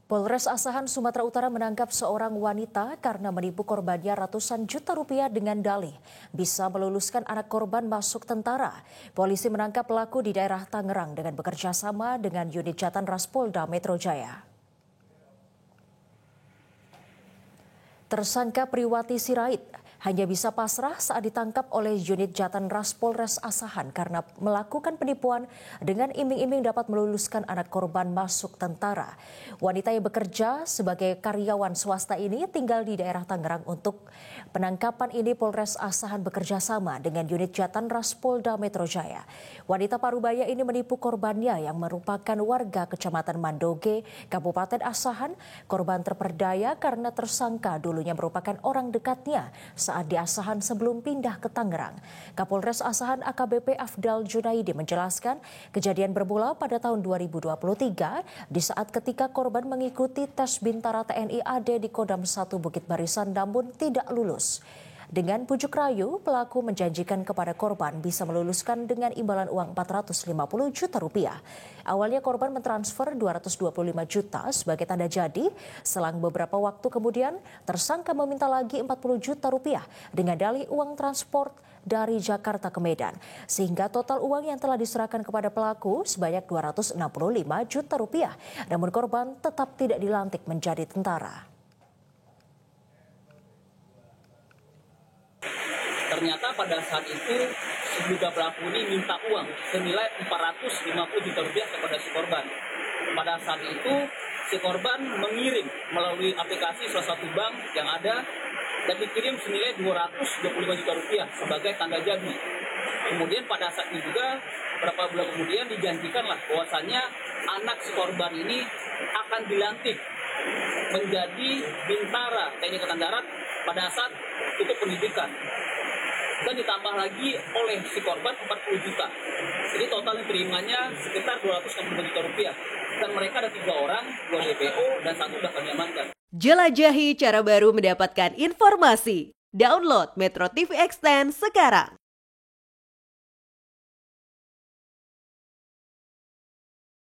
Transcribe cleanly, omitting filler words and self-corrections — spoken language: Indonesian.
Polres Asahan, Sumatera Utara menangkap seorang wanita karena menipu korbannya ratusan juta rupiah dengan dalih bisa meluluskan anak korban masuk tentara. Polisi menangkap pelaku di daerah Tangerang dengan bekerja sama dengan unit Jatan-Ras Polda Metro Jaya. Tersangka Priwati Sirait hanya bisa pasrah saat ditangkap oleh unit Jatan-Ras Polres Asahan karena melakukan penipuan dengan iming-iming dapat meluluskan anak korban masuk tentara. Wanita yang bekerja sebagai karyawan swasta ini tinggal di daerah Tangerang. Untuk penangkapan ini Polres Asahan bekerja sama dengan unit Jatan-Ras Polda Metro Jaya. Wanita parubaya ini menipu korbannya yang merupakan warga Kecamatan Mandoge, Kabupaten Asahan. Korban terperdaya karena tersangka dulunya merupakan orang dekatnya saat di Asahan sebelum pindah ke Tangerang. Kapolres Asahan AKBP Afdal Junaidi menjelaskan kejadian bermula pada tahun 2023 di saat ketika korban mengikuti tes Bintara TNI AD di Kodam 1 Bukit Barisan namun tidak lulus. Dengan bujuk rayu, pelaku menjanjikan kepada korban bisa meluluskan dengan imbalan uang 450 juta rupiah. Awalnya korban mentransfer 225 juta sebagai tanda jadi. Selang beberapa waktu kemudian, tersangka meminta lagi 40 juta rupiah dengan dalih uang transport dari Jakarta ke Medan. Sehingga total uang yang telah diserahkan kepada pelaku sebanyak 265 juta rupiah. Namun korban tetap tidak dilantik menjadi tentara. Ternyata pada saat itu terduga pelaku ini minta uang senilai 450 juta rupiah kepada si korban. Pada saat itu si korban mengirim melalui aplikasi salah satu bank yang ada dan dikirim senilai 225 juta rupiah sebagai tanda jadi. Kemudian pada saat itu juga beberapa bulan kemudian dijanjikanlah bahwasannya anak si korban ini akan dilantik menjadi bintara TNI Angkatan Darat pada saat tutup pendidikan. Dan ditambah lagi oleh si korban 40 juta. Jadi total yang terimanya sekitar 265 juta rupiah. Dan mereka ada 3 orang, 2 DPO dan 1 sudah kami amankan. Jelajahi cara baru mendapatkan informasi. Download Metro TV Extend sekarang.